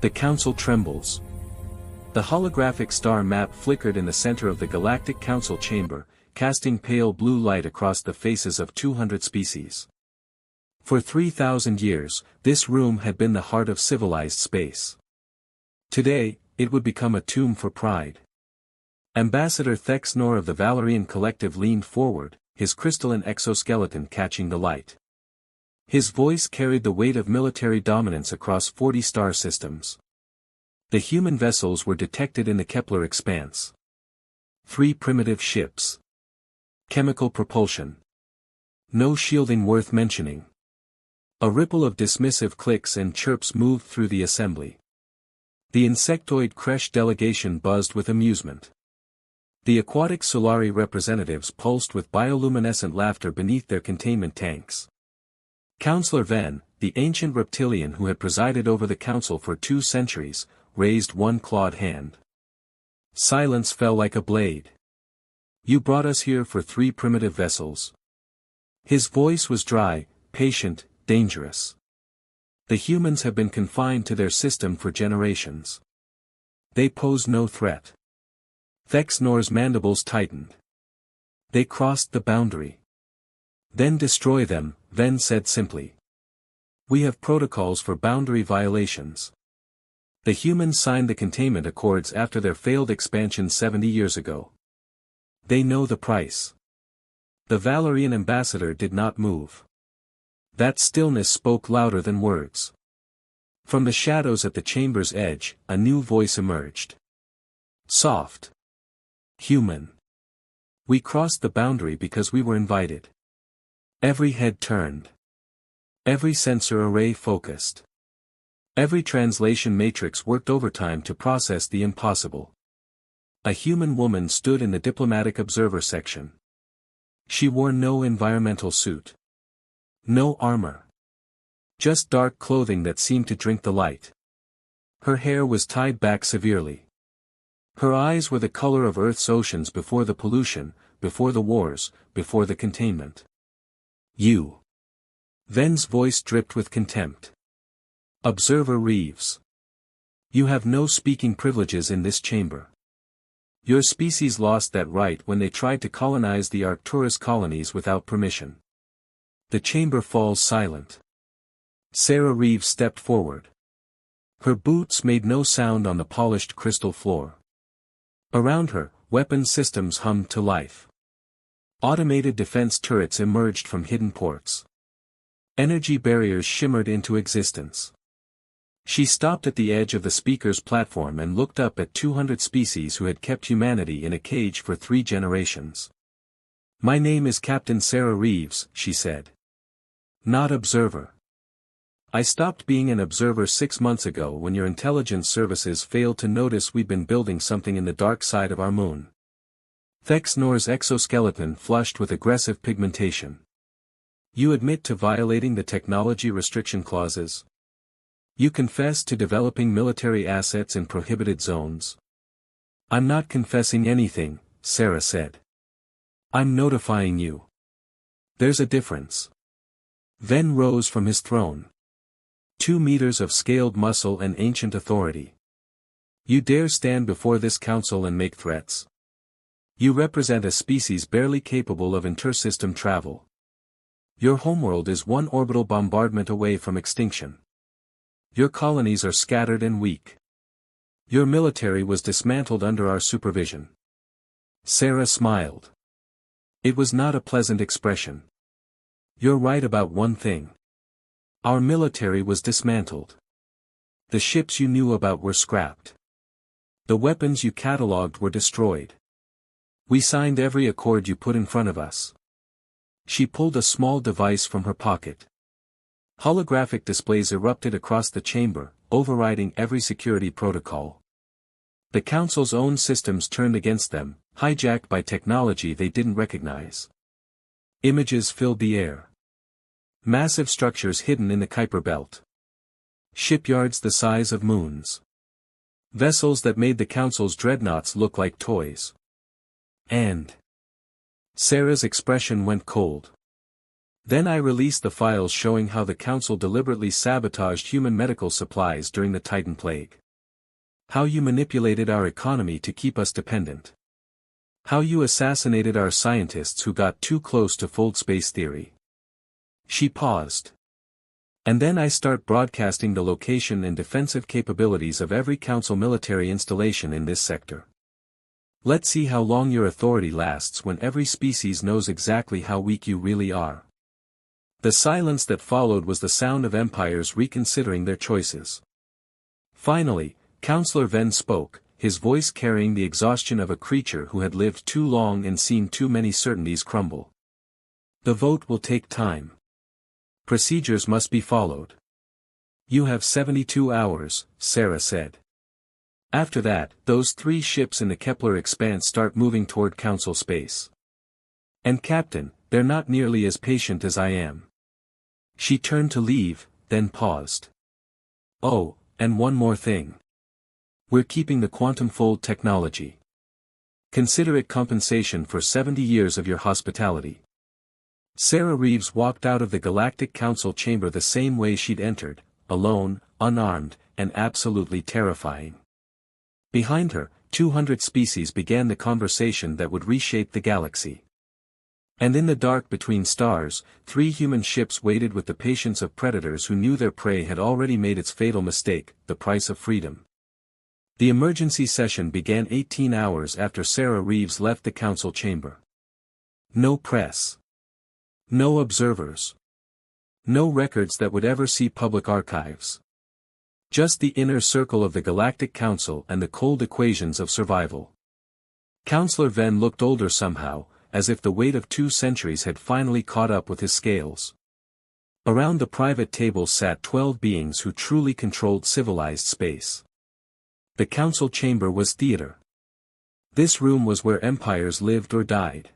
The Council trembles. The holographic star map flickered in the center of the Galactic Council chamber, casting pale blue light across the faces of 200 species. For 3,000 years, this room had been the heart of civilized space. Today, it would become a tomb for pride. Ambassador Thexnor of the Valerian Collective leaned forward, his crystalline exoskeleton catching the light. His voice carried the weight of military dominance across 40 star systems. The human vessels were detected in the Kepler expanse. 3 primitive ships. Chemical propulsion. No shielding worth mentioning. A ripple of dismissive clicks and chirps moved through the assembly. The insectoid creche delegation buzzed with amusement. The aquatic Solari representatives pulsed with bioluminescent laughter beneath their containment tanks. Counselor Ven, the ancient reptilian who had presided over the council for 2 centuries, raised one clawed hand. Silence fell like a blade. You brought us here for 3 primitive vessels. His voice was dry, patient, dangerous. The humans have been confined to their system for generations. They pose no threat. Thexnor's mandibles tightened. They crossed the boundary. Then destroy them, Ven said simply. We have protocols for boundary violations. The humans signed the containment accords after their failed expansion 70 years ago. They know the price. The Valerian ambassador did not move. That stillness spoke louder than words. From the shadows at the chamber's edge, a new voice emerged. Soft. Human. We crossed the boundary because we were invited. Every head turned. Every sensor array focused. Every translation matrix worked overtime to process the impossible. A human woman stood in the diplomatic observer section. She wore no environmental suit. No armor. Just dark clothing that seemed to drink the light. Her hair was tied back severely. Her eyes were the color of Earth's oceans before the pollution, before the wars, before the containment. You. Ven's voice dripped with contempt. Observer Reeves. You have no speaking privileges in this chamber. Your species lost that right when they tried to colonize the Arcturus colonies without permission. The chamber falls silent. Sarah Reeves stepped forward. Her boots made no sound on the polished crystal floor. Around her, weapon systems hummed to life. Automated defense turrets emerged from hidden ports. Energy barriers shimmered into existence. She stopped at the edge of the speaker's platform and looked up at 200 species who had kept humanity in a cage for 3 generations. My name is Captain Sarah Reeves, she said. Not observer. I stopped being an observer 6 months ago when your intelligence services failed to notice we'd been building something in the dark side of our moon. Thexnor's exoskeleton flushed with aggressive pigmentation. You admit to violating the technology restriction clauses? You confess to developing military assets in prohibited zones? I'm not confessing anything, Sarah said. I'm notifying you. There's a difference. Ven rose from his throne. 2 meters of scaled muscle and ancient authority. You dare stand before this council and make threats? You represent a species barely capable of intersystem travel. Your homeworld is 1 orbital bombardment away from extinction. Your colonies are scattered and weak. Your military was dismantled under our supervision. Sarah smiled. It was not a pleasant expression. You're right about one thing. Our military was dismantled. The ships you knew about were scrapped. The weapons you catalogued were destroyed. We signed every accord you put in front of us. She pulled a small device from her pocket. Holographic displays erupted across the chamber, overriding every security protocol. The Council's own systems turned against them, hijacked by technology they didn't recognize. Images filled the air. Massive structures hidden in the Kuiper Belt. Shipyards the size of moons. Vessels that made the Council's dreadnoughts look like toys. And Sarah's expression went cold. Then I released the files showing how the Council deliberately sabotaged human medical supplies during the Titan Plague. How you manipulated our economy to keep us dependent. How you assassinated our scientists who got too close to fold space theory. She paused. And then I start broadcasting the location and defensive capabilities of every Council military installation in this sector. Let's see how long your authority lasts when every species knows exactly how weak you really are. The silence that followed was the sound of empires reconsidering their choices. Finally, Councillor Venn spoke, his voice carrying the exhaustion of a creature who had lived too long and seen too many certainties crumble. The vote will take time. Procedures must be followed. You have 72 hours, Sarah said. After that, those 3 ships in the Kepler expanse start moving toward Council space. And Captain, they're not nearly as patient as I am. She turned to leave, then paused. Oh, and one more thing. We're keeping the quantum fold technology. Consider it compensation for 70 years of your hospitality. Sarah Reeves walked out of the Galactic Council chamber the same way she'd entered, alone, unarmed, and absolutely terrifying. Behind her, 200 species began the conversation that would reshape the galaxy. And in the dark between stars, 3 human ships waited with the patience of predators who knew their prey had already made its fatal mistake, the price of freedom. The emergency session began 18 hours after Sarah Reeves left the Council chamber. No press. No observers. No records that would ever see public archives. Just the inner circle of the Galactic Council and the cold equations of survival. Councillor Venn looked older somehow, as if the weight of 2 centuries had finally caught up with his scales. Around the private table sat 12 beings who truly controlled civilized space. The Council chamber was theater. This room was where empires lived or died.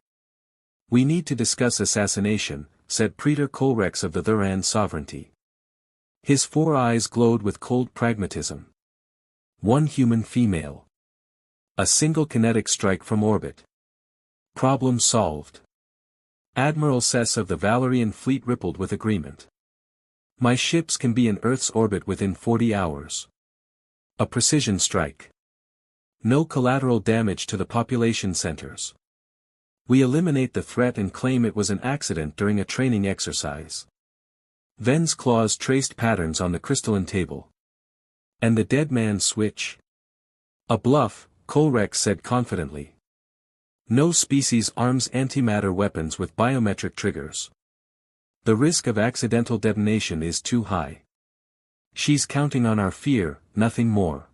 We need to discuss assassination, said Praetor Colrex of the Thuran sovereignty. His 4 eyes glowed with cold pragmatism. 1 human female. A single kinetic strike from orbit. Problem solved. Admiral Sess of the Valerian fleet rippled with agreement. My ships can be in Earth's orbit within 40 hours. A precision strike. No collateral damage to the population centers. We eliminate the threat and claim it was an accident during a training exercise. Venn's claws traced patterns on the crystalline table. And the dead man's switch? A bluff, Colrex said confidently. No species arms antimatter weapons with biometric triggers. The risk of accidental detonation is too high. She's counting on our fear, nothing more.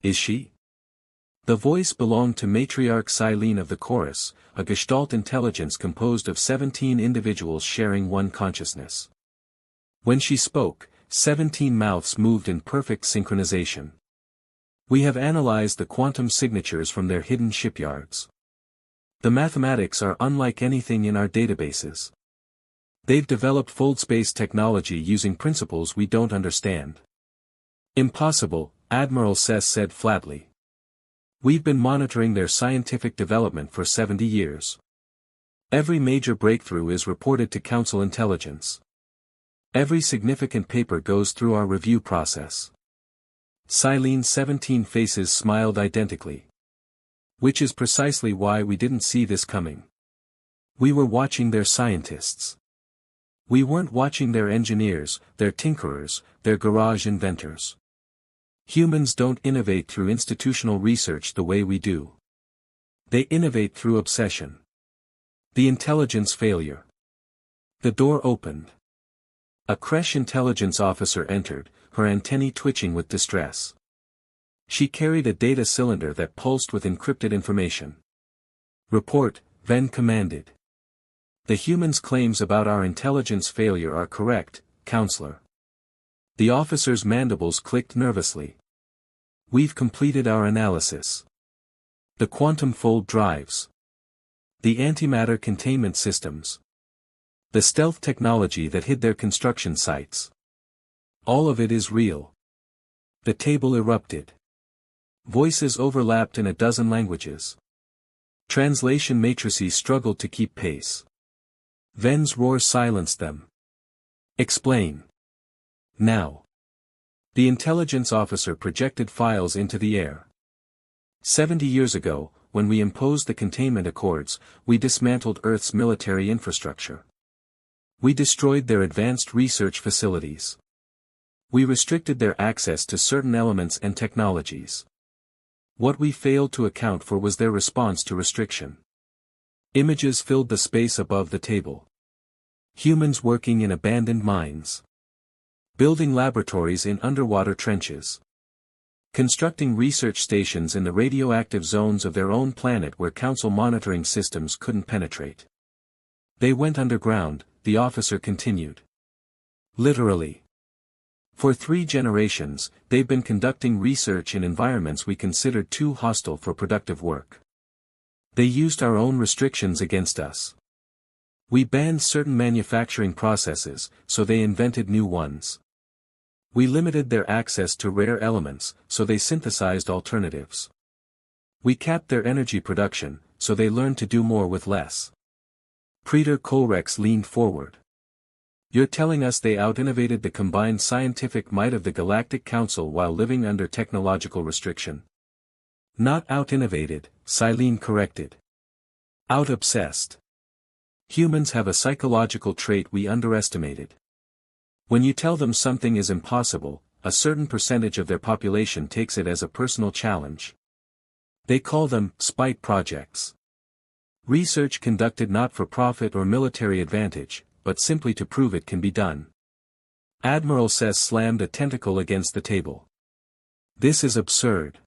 Is she? The voice belonged to Matriarch Silene of the Chorus, a Gestalt intelligence composed of 17 individuals sharing one consciousness. When she spoke, 17 mouths moved in perfect synchronization. We have analyzed the quantum signatures from their hidden shipyards. The mathematics are unlike anything in our databases. They've developed fold space technology using principles we don't understand. Impossible, Admiral Sess said flatly. We've been monitoring their scientific development for 70 years. Every major breakthrough is reported to Council intelligence. Every significant paper goes through our review process. Silene's 17 faces smiled identically. Which is precisely why we didn't see this coming. We were watching their scientists. We weren't watching their engineers, their tinkerers, their garage inventors. Humans don't innovate through institutional research the way we do. They innovate through obsession. The intelligence failure. The door opened. A Kresh intelligence officer entered, her antennae twitching with distress. She carried a data cylinder that pulsed with encrypted information. Report, Venn commanded. The humans' claims about our intelligence failure are correct, Counselor. The officer's mandibles clicked nervously. We've completed our analysis. The quantum fold drives. The antimatter containment systems. The stealth technology that hid their construction sites. All of it is real. The table erupted. Voices overlapped in a dozen languages. Translation matrices struggled to keep pace. Ven's roar silenced them. Explain. Now. The intelligence officer projected files into the air. 70 years ago, when we imposed the containment accords, we dismantled Earth's military infrastructure. We destroyed their advanced research facilities. We restricted their access to certain elements and technologies. What we failed to account for was their response to restriction. Images filled the space above the table. Humans working in abandoned mines. Building laboratories in underwater trenches. Constructing research stations in the radioactive zones of their own planet where Council monitoring systems couldn't penetrate. They went underground, the officer continued. Literally. For 3 generations, they've been conducting research in environments we considered too hostile for productive work. They used our own restrictions against us. We banned certain manufacturing processes, so they invented new ones. We limited their access to rare elements, so they synthesized alternatives. We capped their energy production, so they learned to do more with less. Praetor Colrex leaned forward. You're telling us they out-innovated the combined scientific might of the Galactic Council while living under technological restriction? Not out-innovated, Silene corrected. Out-obsessed. Humans have a psychological trait we underestimated. When you tell them something is impossible, a certain percentage of their population takes it as a personal challenge. They call them spite projects. Research conducted not for profit or military advantage, but simply to prove it can be done. Admiral Sess slammed a tentacle against the table. This is absurd.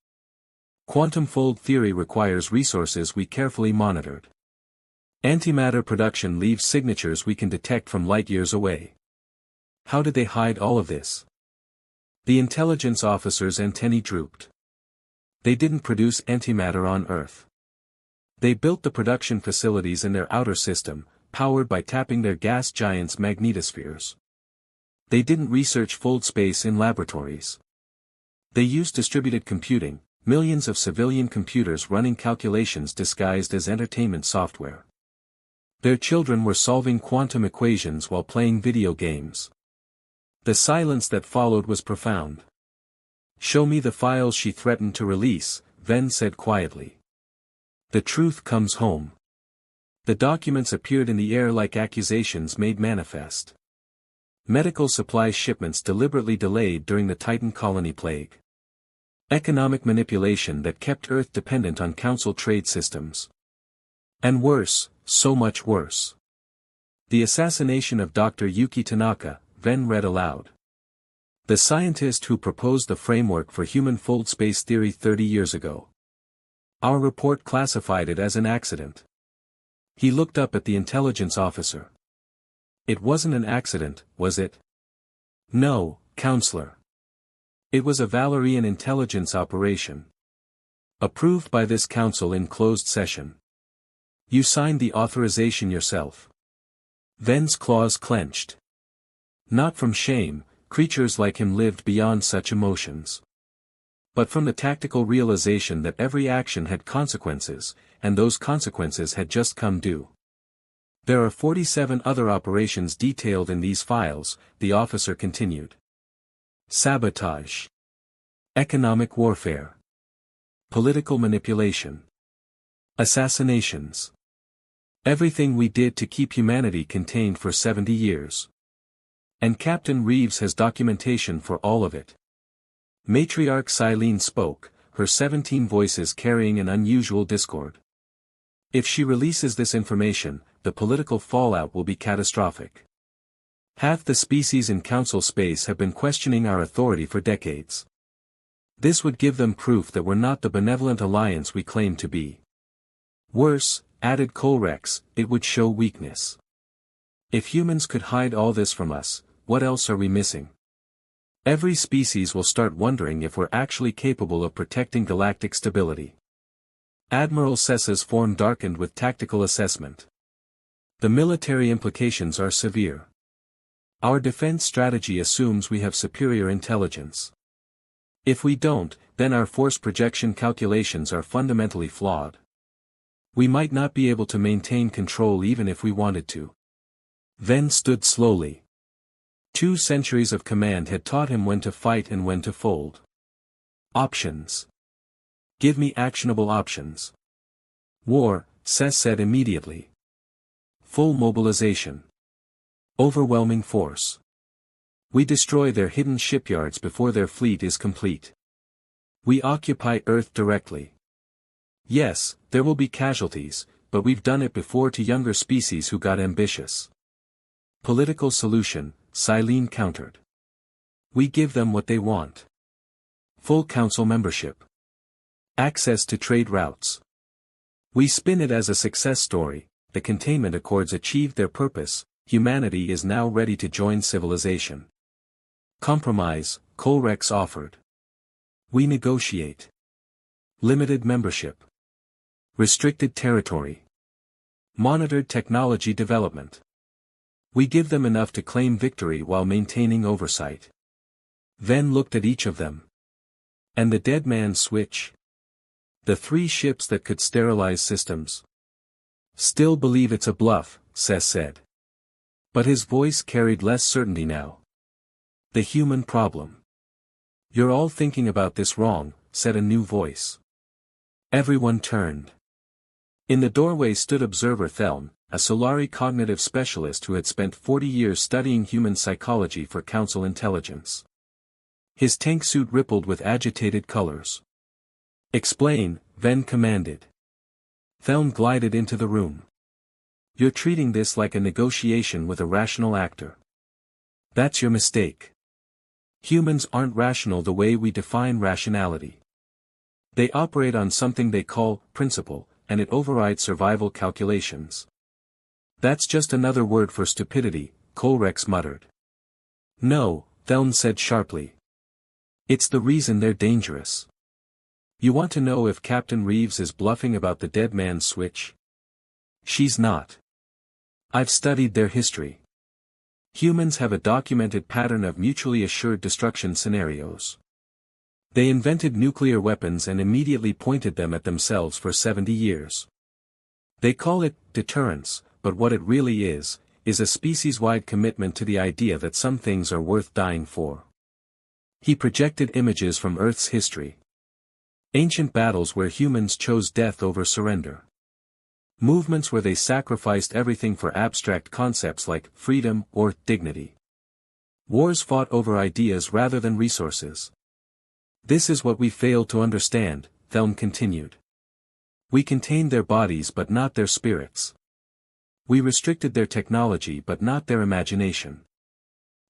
Quantum fold theory requires resources we carefully monitored. Antimatter production leaves signatures we can detect from light years away. How did they hide all of this? The intelligence officer's antennae drooped. They didn't produce antimatter on Earth. They built the production facilities in their outer system, powered by tapping their gas giants' magnetospheres. They didn't research fold space in laboratories. They used distributed computing, millions of civilian computers running calculations disguised as entertainment software. Their children were solving quantum equations while playing video games. The silence that followed was profound. Show me the files she threatened to release, Ven said quietly. The truth comes home. The documents appeared in the air like accusations made manifest. Medical supply shipments deliberately delayed during the Titan colony plague. Economic manipulation that kept Earth dependent on Council trade systems. And worse, so much worse. The assassination of Dr. Yuki Tanaka, Ven read aloud. The scientist who proposed the framework for human fold space theory 30 years ago. Our report classified it as an accident. He looked up at the intelligence officer. It wasn't an accident, was it? No, Counselor. It was a Valerian intelligence operation. Approved by this council in closed session. You signed the authorization yourself. Ven's claws clenched. Not from shame, creatures like him lived beyond such emotions. But from the tactical realization that every action had consequences, and those consequences had just come due. There are 47 other operations detailed in these files, the officer continued. Sabotage. Economic warfare. Political manipulation. Assassinations. Everything we did to keep humanity contained for 70 years. And Captain Reeves has documentation for all of it. Matriarch Silene spoke, her 17 voices carrying an unusual discord. If she releases this information, the political fallout will be catastrophic. Half the species in Council space have been questioning our authority for decades. This would give them proof that we're not the benevolent alliance we claim to be. Worse, added Colrex, it would show weakness. If humans could hide all this from us, what else are we missing? Every species will start wondering if we're actually capable of protecting galactic stability. Admiral Sessa's form darkened with tactical assessment. The military implications are severe. Our defense strategy assumes we have superior intelligence. If we don't, then our force projection calculations are fundamentally flawed. We might not be able to maintain control even if we wanted to. Then stood slowly. 2 centuries of command had taught him when to fight and when to fold. Options. Give me actionable options. War, Sess said immediately. Full mobilization. Overwhelming force. We destroy their hidden shipyards before their fleet is complete. We occupy Earth directly. Yes, there will be casualties, but we've done it before to younger species who got ambitious. Political solution, Silene countered. We give them what they want. Full council membership. Access to trade routes. We spin it as a success story. The containment accords achieved their purpose, humanity is now ready to join civilization. Compromise, Colrex offered. We negotiate. Limited membership. Restricted territory. Monitored technology development. We give them enough to claim victory while maintaining oversight. Then looked at each of them. And the dead man's switch? The 3 ships that could sterilize systems. Still believe it's a bluff, Sess said. But his voice carried less certainty now. The human problem. You're all thinking about this wrong, said a new voice. Everyone turned. In the doorway stood Observer Thelm, a Solari cognitive specialist who had spent 40 years studying human psychology for Council intelligence. His tank suit rippled with agitated colors. Explain, Ven commanded. Thelm glided into the room. You're treating this like a negotiation with a rational actor. That's your mistake. Humans aren't rational the way we define rationality. They operate on something they call principle, and it overrides survival calculations. That's just another word for stupidity, Colrex muttered. No, Thelm said sharply. It's the reason they're dangerous. You want to know if Captain Reeves is bluffing about the dead man's switch? She's not. I've studied their history. Humans have a documented pattern of mutually assured destruction scenarios. They invented nuclear weapons and immediately pointed them at themselves for 70 years. They call it deterrence, but what it really is a species-wide commitment to the idea that some things are worth dying for. He projected images from Earth's history. Ancient battles where humans chose death over surrender. Movements where they sacrificed everything for abstract concepts like freedom or dignity. Wars fought over ideas rather than resources. This is what we failed to understand, Thelm continued. We contained their bodies but not their spirits. We restricted their technology but not their imagination.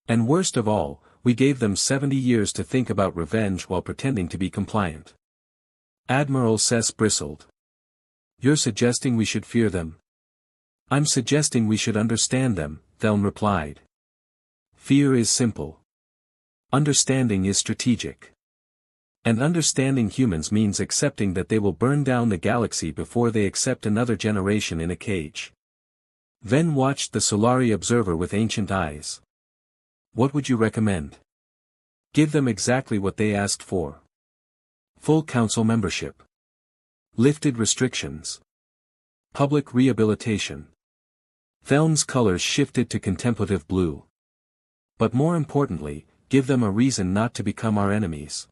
And worst of all, we gave them 70 years to think about revenge while pretending to be compliant. Admiral Sess bristled. You're suggesting we should fear them? I'm suggesting we should understand them, Thelm replied. Fear is simple. Understanding is strategic. And understanding humans means accepting that they will burn down the galaxy before they accept another generation in a cage. Ven watched the Solari observer with ancient eyes. What would you recommend? Give them exactly what they asked for. Full council membership. Lifted restrictions. Public rehabilitation. Thelm's colors shifted to contemplative blue. But more importantly, give them a reason not to become our enemies.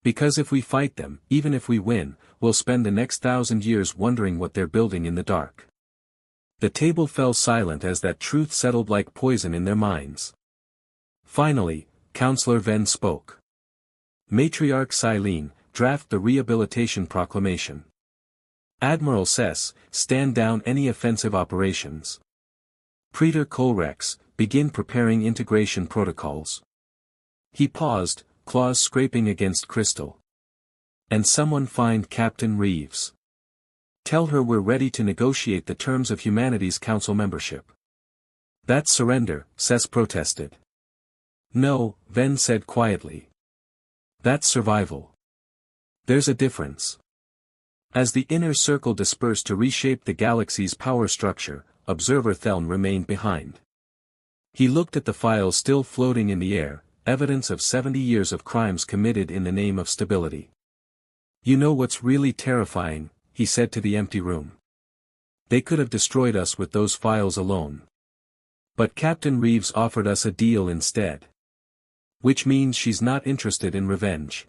Because if we fight them, even if we win, we'll spend the next 1,000 years wondering what they're building in the dark. The table fell silent as that truth settled like poison in their minds. Finally, Counselor Ven spoke. Matriarch Silene, draft the rehabilitation proclamation. Admiral Sess, stand down any offensive operations. Praetor Colrex, begin preparing integration protocols. He paused, claws scraping against crystal. And someone find Captain Reeves. Tell her we're ready to negotiate the terms of humanity's council membership. That's surrender, Sess protested. No, Ven said quietly. That's survival. There's a difference. As the inner circle dispersed to reshape the galaxy's power structure, Observer Thelm remained behind. He looked at the files still floating in the air, evidence of 70 years of crimes committed in the name of stability. You know what's really terrifying, he said to the empty room. They could have destroyed us with those files alone. But Captain Reeves offered us a deal instead. Which means she's not interested in revenge.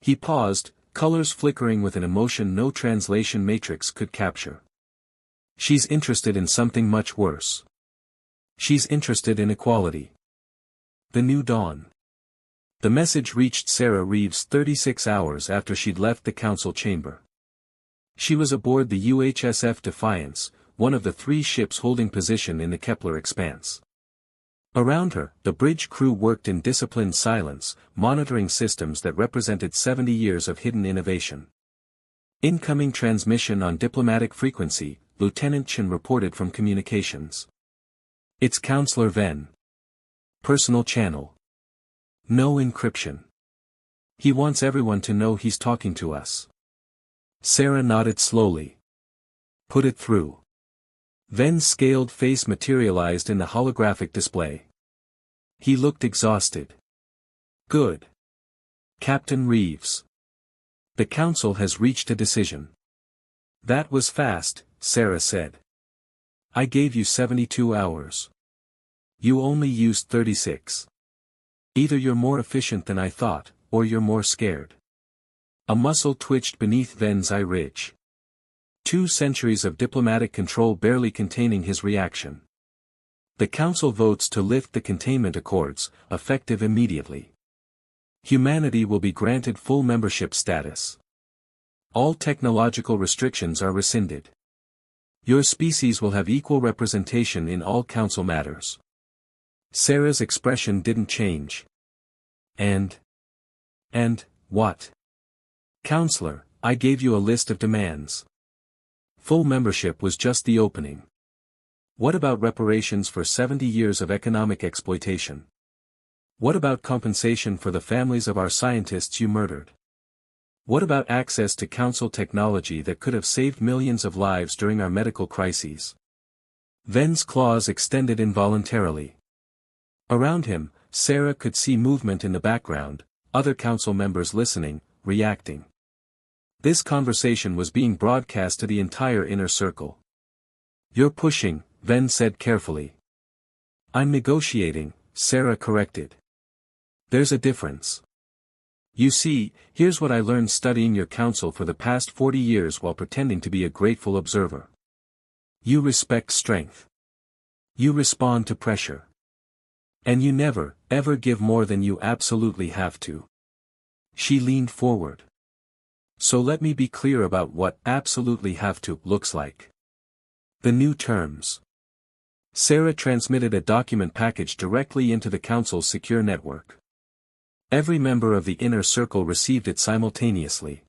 He paused, colors flickering with an emotion no translation matrix could capture. She's interested in something much worse. She's interested in equality. The new dawn. The message reached Sarah Reeves 36 hours after she'd left the council chamber. She was aboard the UHSF Defiance, one of the 3 ships holding position in the Kepler expanse. Around her, the bridge crew worked in disciplined silence, monitoring systems that represented 70 years of hidden innovation. Incoming transmission on diplomatic frequency, Lieutenant Chen reported from communications. It's Counselor Ven. Personal channel. No encryption. He wants everyone to know he's talking to us. Sarah nodded slowly. Put it through. Ven's scaled face materialized in the holographic display. He looked exhausted. Good. Captain Reeves. The council has reached a decision. That was fast, Sarah said. I gave you 72 hours. You only used 36. Either you're more efficient than I thought, or you're more scared. A muscle twitched beneath Ven's eye ridge. 2 centuries of diplomatic control barely containing his reaction. The council votes to lift the containment accords, effective immediately. Humanity will be granted full membership status. All technological restrictions are rescinded. Your species will have equal representation in all council matters. Sarah's expression didn't change. And what? Counselor, I gave you a list of demands. Full membership was just the opening. What about reparations for 70 years of economic exploitation? What about compensation for the families of our scientists you murdered? What about access to council technology that could have saved millions of lives during our medical crises? Ven's claws extended involuntarily. Around him, Sarah could see movement in the background, other council members listening, reacting. This conversation was being broadcast to the entire inner circle. You're pushing, Ven said carefully. I'm negotiating, Sarah corrected. There's a difference. You see, here's what I learned studying your council for the past 40 years while pretending to be a grateful observer. You respect strength. You respond to pressure. And you never, ever give more than you absolutely have to. She leaned forward. So let me be clear about what absolutely have to looks like. The new terms. Sarah transmitted a document package directly into the council's secure network. Every member of the inner circle received it simultaneously.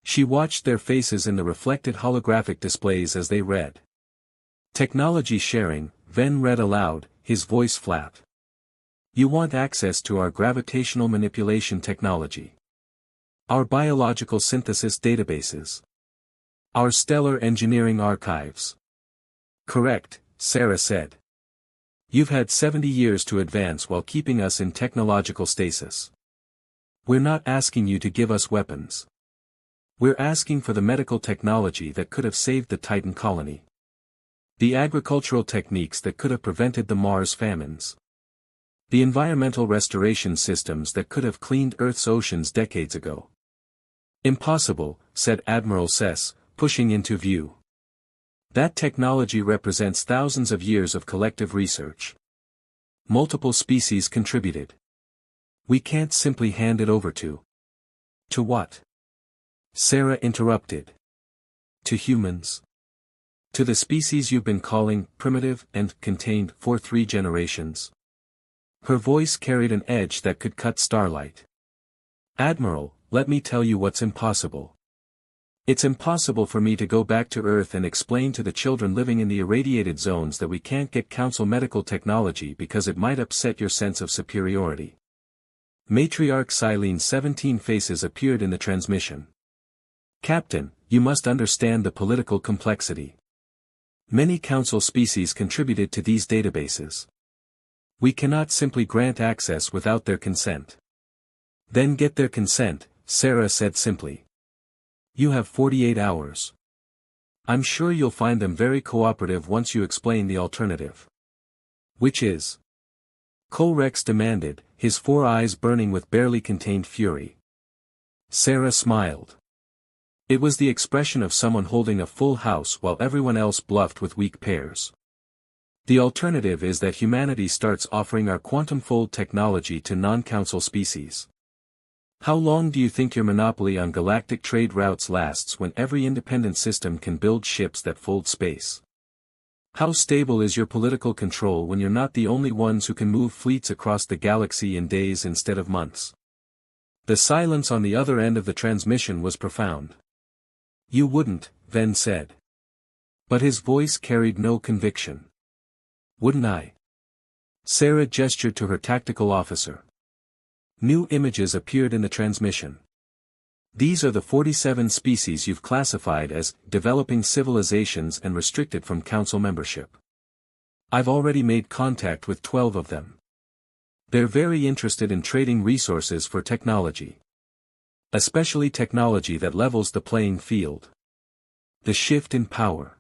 She watched their faces in the reflected holographic displays as they read. Technology sharing, Ven read aloud, his voice flat. You want access to our gravitational manipulation technology. Our biological synthesis databases. Our stellar engineering archives. Correct, Sarah said. You've had 70 years to advance while keeping us in technological stasis. We're not asking you to give us weapons. We're asking for the medical technology that could have saved the Titan colony. The agricultural techniques that could have prevented the Mars famines. The environmental restoration systems that could have cleaned Earth's oceans decades ago. Impossible, said Admiral Sess, pushing into view. That technology represents thousands of years of collective research. Multiple species contributed. We can't simply hand it over to. To what? Sarah interrupted. To humans. To the species you've been calling primitive and contained for 3 generations. Her voice carried an edge that could cut starlight. Admiral, let me tell you what's impossible. It's impossible for me to go back to Earth and explain to the children living in the irradiated zones that we can't get council medical technology because it might upset your sense of superiority. Matriarch Silene's 17 faces appeared in the transmission. Captain, you must understand the political complexity. Many council species contributed to these databases. We cannot simply grant access without their consent. Then get their consent, Sarah said simply. You have 48 hours. I'm sure you'll find them very cooperative once you explain the alternative. Which is? Rex demanded, his 4 eyes burning with barely contained fury. Sarah smiled. It was the expression of someone holding a full house while everyone else bluffed with weak pairs. The alternative is that humanity starts offering our quantum-fold technology to non-council species. How long do you think your monopoly on galactic trade routes lasts when every independent system can build ships that fold space? How stable is your political control when you're not the only ones who can move fleets across the galaxy in days instead of months? The silence on the other end of the transmission was profound. You wouldn't, Ven said. But his voice carried no conviction. Wouldn't I? Sarah gestured to her tactical officer. New images appeared in the transmission. These are the 47 species you've classified as developing civilizations and restricted from council membership. I've already made contact with 12 of them. They're very interested in trading resources for technology. Especially technology that levels the playing field. The shift in power.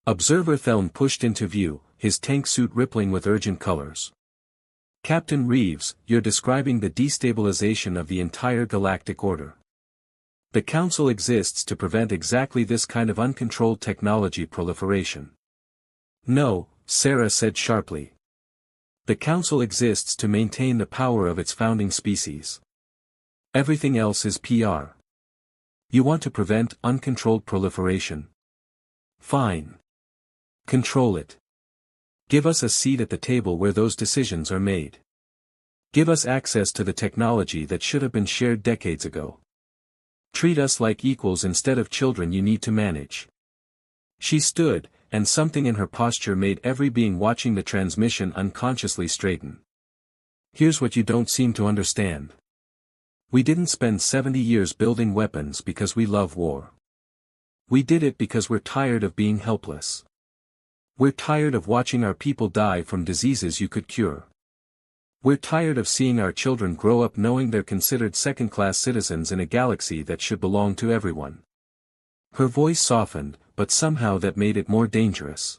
Observer Theln pushed into view, his tank suit rippling with urgent colors. Captain Reeves, you're describing the destabilization of the entire galactic order. The Council exists to prevent exactly this kind of uncontrolled technology proliferation. No, Sarah said sharply. The Council exists to maintain the power of its founding species. Everything else is PR. You want to prevent uncontrolled proliferation? Fine. Control it. Give us a seat at the table where those decisions are made. Give us access to the technology that should have been shared decades ago. Treat us like equals instead of children you need to manage. She stood, and something in her posture made every being watching the transmission unconsciously straighten. Here's what you don't seem to understand. We didn't spend 70 years building weapons because we love war. We did it because we're tired of being helpless. We're tired of watching our people die from diseases you could cure. We're tired of seeing our children grow up knowing they're considered second-class citizens in a galaxy that should belong to everyone. Her voice softened, but somehow that made it more dangerous.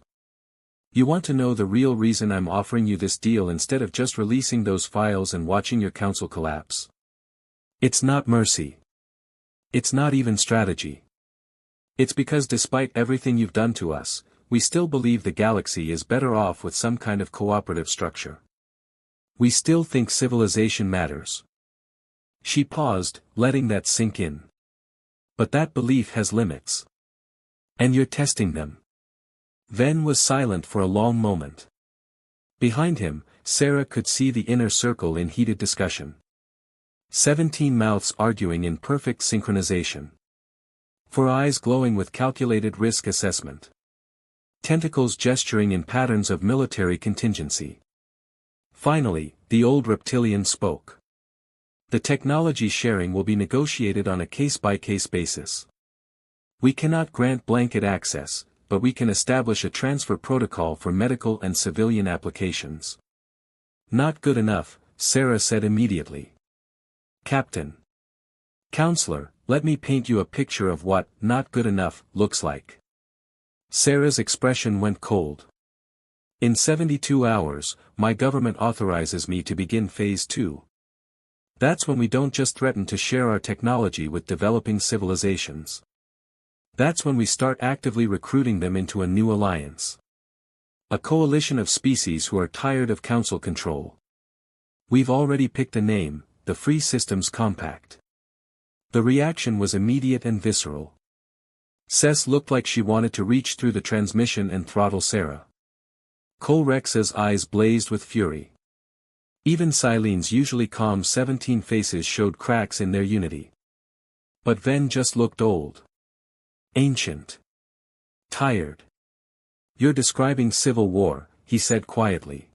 You want to know the real reason I'm offering you this deal instead of just releasing those files and watching your council collapse? It's not mercy. It's not even strategy. It's because despite everything you've done to us, we still believe the galaxy is better off with some kind of cooperative structure. We still think civilization matters. She paused, letting that sink in. But that belief has limits. And you're testing them. Ven was silent for a long moment. Behind him, Sarah could see the inner circle in heated discussion. 17 mouths arguing in perfect synchronization. 4 eyes glowing with calculated risk assessment. Tentacles gesturing in patterns of military contingency. Finally, the old reptilian spoke. The technology sharing will be negotiated on a case-by-case basis. We cannot grant blanket access, but we can establish a transfer protocol for medical and civilian applications. Not good enough, Sarah said immediately. Captain. Counselor, let me paint you a picture of what not good enough looks like. Sarah's expression went cold. In 72 hours, my government authorizes me to begin Phase 2. That's when we don't just threaten to share our technology with developing civilizations. That's when we start actively recruiting them into a new alliance. A coalition of species who are tired of council control. We've already picked a name, the Free Systems Compact. The reaction was immediate and visceral. Cess looked like she wanted to reach through the transmission and throttle Sarah. Rex's eyes blazed with fury. Even Silene's usually calm 17 faces showed cracks in their unity. But Ven just looked old. Ancient. Tired. You're describing civil war, he said quietly.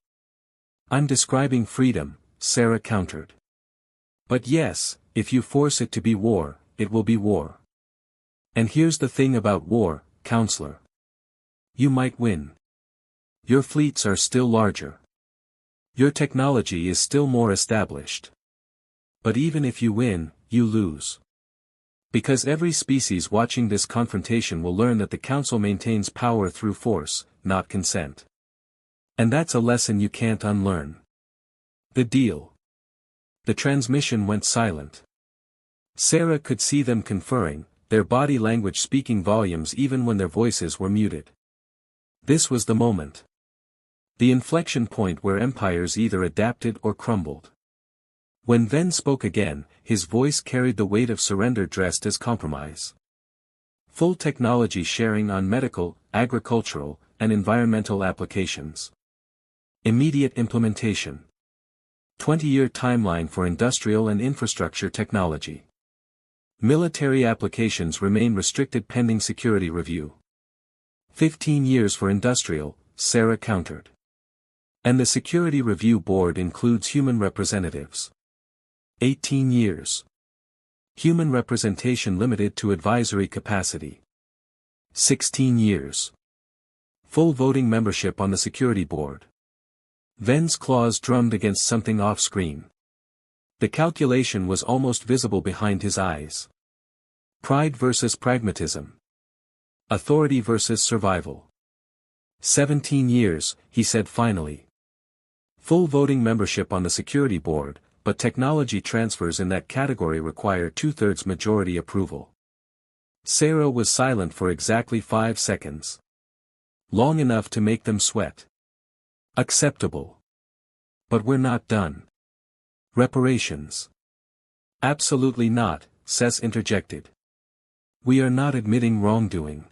I'm describing freedom, Sarah countered. But yes, if you force it to be war, it will be war. And here's the thing about war, Counselor. You might win. Your fleets are still larger. Your technology is still more established. But even if you win, you lose. Because every species watching this confrontation will learn that the Council maintains power through force, not consent. And that's a lesson you can't unlearn. The deal. The transmission went silent. Sarah could see them conferring, their body language speaking volumes even when their voices were muted. This was the moment. The inflection point where empires either adapted or crumbled. When Ven spoke again, his voice carried the weight of surrender dressed as compromise. Full technology sharing on medical, agricultural, and environmental applications. Immediate implementation. 20-year timeline for industrial and infrastructure technology. Military applications remain restricted pending security review. 15 years for industrial, Sarah countered. And the Security Review Board includes human representatives. 18 years. Human representation limited to advisory capacity. 16 years. Full voting membership on the Security Board. Ven's claws drummed against something off-screen. The calculation was almost visible behind his eyes. Pride versus pragmatism. Authority versus survival. 17 years, he said finally. Full voting membership on the Security Board, but technology transfers in that category require 2/3 majority approval. Sarah was silent for exactly 5 seconds. Long enough to make them sweat. Acceptable. But we're not done. Reparations. Absolutely not, Cess interjected. We are not admitting wrongdoing.